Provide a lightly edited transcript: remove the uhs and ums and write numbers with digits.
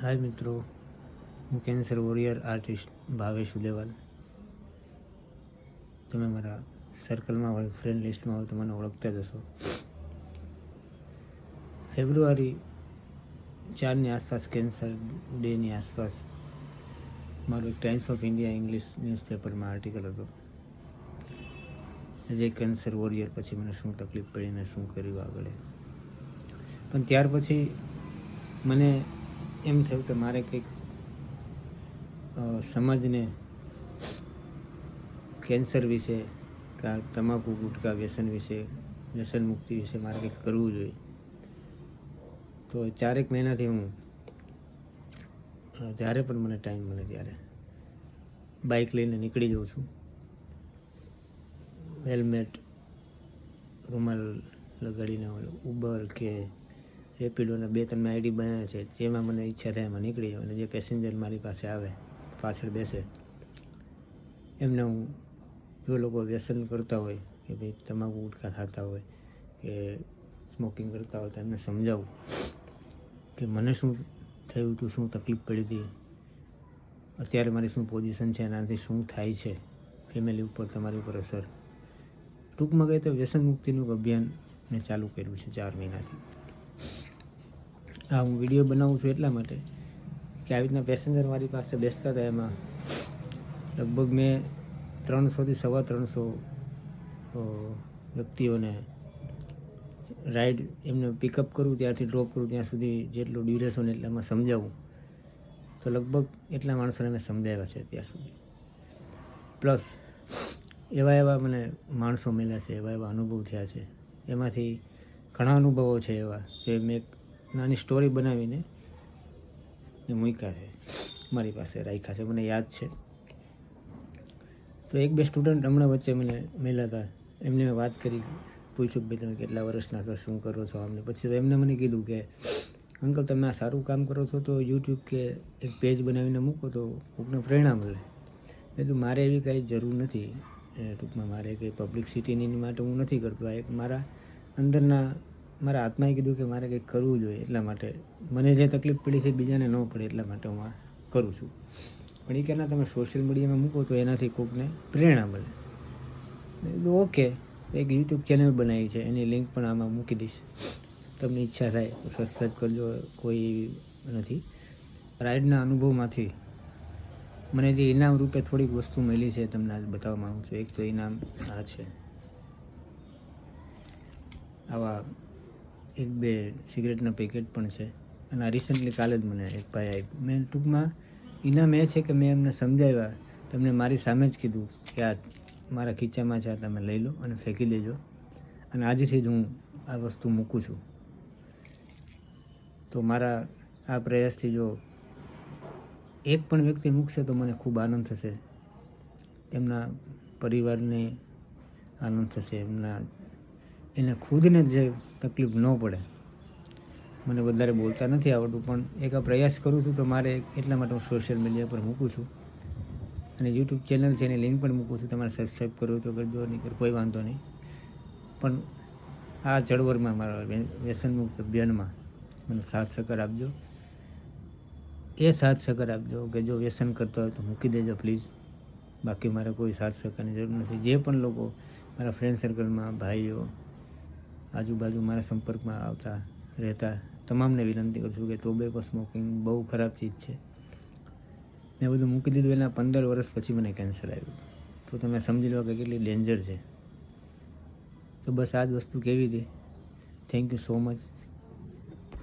હાય મિત્રો, હું cancer warrior artist Bhavesh ઉદેવાલ. તમે મારા સર્કલમાં હોય, ફ્રેન્ડ લિસ્ટમાં હોય તો મને ઓળખતા જ હશો. ફેબ્રુઆરી 4ની આસપાસ, કેન્સર ડેની આસપાસ, મારું એક ટાઈમ્સ ઓફ ઇન્ડિયા ઇંગ્લિશ ન્યૂઝપેપરમાં આર્ટિકલ હતો. જે કેન્સર વોરિયર પછી મને શું તકલીફ પડી ને શું કર્યું આગળ. પણ ત્યાર પછી મને એમ થયું કે મારે કંઈક સમાજને કેન્સર વિશે, તમાકુ ગુટકા વ્યસન વિશે, વ્યસન મુક્તિ વિશે મારે કંઈક કરવું જોઈએ. તો 4 મહિનાથી હું જ્યારે પણ મને ટાઈમ મળે ત્યારે બાઇક લઈને નીકળી જાઉં છું. હેલ્મેટ, રૂમાલ લગાડીને ઉબર કે રેપિડોના 2-3 આઈડી બનાવ્યા છે, જેમાં મને ઈચ્છા થાય એમાં નીકળી જાઉં. અને જે પેસેન્જર મારી પાસે આવે, પાછળ બેસે, એમને હું, જો લોકો વ્યસન કરતા હોય કે ભાઈ તમાકુ ગુટકા ખાતા હોય કે સ્મોકિંગ કરતા હોય, તો એમને સમજાવું કે મને શું થયું હતું, શું તકલીફ પડી હતી, અત્યારે મારી શું પોઝિશન છે, એનાથી શું થાય છે ફેમિલી ઉપર, તમારી ઉપર અસર. ટૂંકમાં કહે તો વ્યસન મુક્તિનું અભિયાન મેં ચાલુ કર્યું છે 4 મહિનાથી. હું વિડીયો બનાવું છું એટલા માટે કે આવી રીતના પેસેન્જર મારી પાસે બેસતા હતા, એમાં લગભગ મેં 300થી 350 વ્યક્તિઓને રાઈડ, એમને પિકઅપ કરું ત્યારથી ડ્રોપ કરું ત્યાં સુધી જેટલું ડ્યુરેશન એટલામાં સમજાવું, તો લગભગ એટલા માણસોને મેં સમજાવ્યા છે અત્યાર સુધી. પ્લસ એવા મને માણસો મળ્યા છે, એવા અનુભવ થયા છે. એમાંથી ઘણા અનુભવો છે એવા કે મેં એક નાની સ્ટોરી બનાવીને મૂક્યા છે, મારી પાસે રાખ્યા છે, મને યાદ છે. તો 1-2 સ્ટુડન્ટ હમણાં વચ્ચે મને મળ્યા હતા, એમને મેં વાત કરી, પૂછ્યું કે ભાઈ તમે કેટલા વર્ષના છો, શું કરો છો આમને. પછી તો એમને મને કીધું કે અંકલ તમે આ સારું કામ કરો છો તો યુટ્યુબ કે એક પેજ બનાવીને મૂકો તો કોઈકને પ્રેરણા મળે. મેં કીધું મારે એવી કાંઈ જરૂર નથી, ટૂંકમાં મારે કંઈ પબ્લિસિટીની માટે હું નથી કરતો. આ એક મારા અંદરના, મારા આત્માએ કીધું કે મારે કંઈક કરવું જોઈએ, એટલા માટે મને જે તકલીફ પડી છે બીજાને ન પડે એટલા માટે હું આ કરું છું. પણ એ કે ના, તમે સોશિયલ મીડિયામાં મૂકો તો એનાથી કોઈકને પ્રેરણા મળે. મેં કીધું ઓકે. એક યુટ્યુબ ચેનલ બનાવી છે, એની લિંક પણ આમાં મૂકી દઈશ, તમને ઈચ્છા થાય તો સબસ્ક્રાઈબ કરજો. કોઈ નથી. રાઈડના અનુભવમાંથી મને જે ઇનામ રૂપે થોડીક વસ્તુ મળી છે તમને આજ બતાવવા માગું છું. એક તો ઇનામ આ છે, આવા 1-2 સિગરેટના પેકેટ પણ છે. અને આ રિસન્ટલી કાલે જ મને એક ભાઈ આપ્યું. મેં ટૂંકમાં ઇનામ એ છે કે મેં એમને સમજાવ્યા, તમને મારી સામે જ કીધું કે આ મારા ખીચામાં છે, આ તમે લઈ લો અને ફેંકી દેજો. અને આજથી જ હું આ વસ્તુ મૂકું છું. તો મારા આ પ્રયાસથી જો એક પણ વ્યક્તિ મૂકશે તો મને ખૂબ આનંદ થશે, એમના પરિવારને આનંદ થશે, એને ખુદને જે તકલીફ ન પડે. મને વધારે બોલતા નથી આવડતું, પણ એક આ પ્રયાસ કરું છું તો મારે એટલા માટે હું સોશિયલ મીડિયા પર મૂકું છું. અને યુટ્યુબ ચેનલ છે એની લિંક પણ મૂકું છું. તમારે સબસ્ક્રાઈબ કરવું તો કરજો, નહીં કર કોઈ વાંધો નહીં. પણ આ ચળવળમાં, મારા વ્યસન મુક્ત અભિયાનમાં મને સાથ સહકાર આપજો. એ સાથ સહકાર આપજો કે જો વ્યસન કરતો હોય તો મૂકી દેજો પ્લીઝ. બાકી મારે કોઈ સાથ સહકારની જરૂર નથી. જે પણ લોકો મારા ફ્રેન્ડ સર્કલમાં, ભાઈઓ, આજુબાજુ મારા સંપર્કમાં આવતા રહેતા, તમામને વિનંતી કરું છું કે ટોબેકો સ્મોકિંગ બહુ ખરાબ ચીજ છે. મેં બધું મૂકી દીધું, એના 15 વર્ષ પછી મને કેન્સર આવ્યું. તો તમે સમજી લો કે કેટલી ડેન્જર છે. તો બસ આ જ વસ્તુ કહેવી હતી. Thank you so much.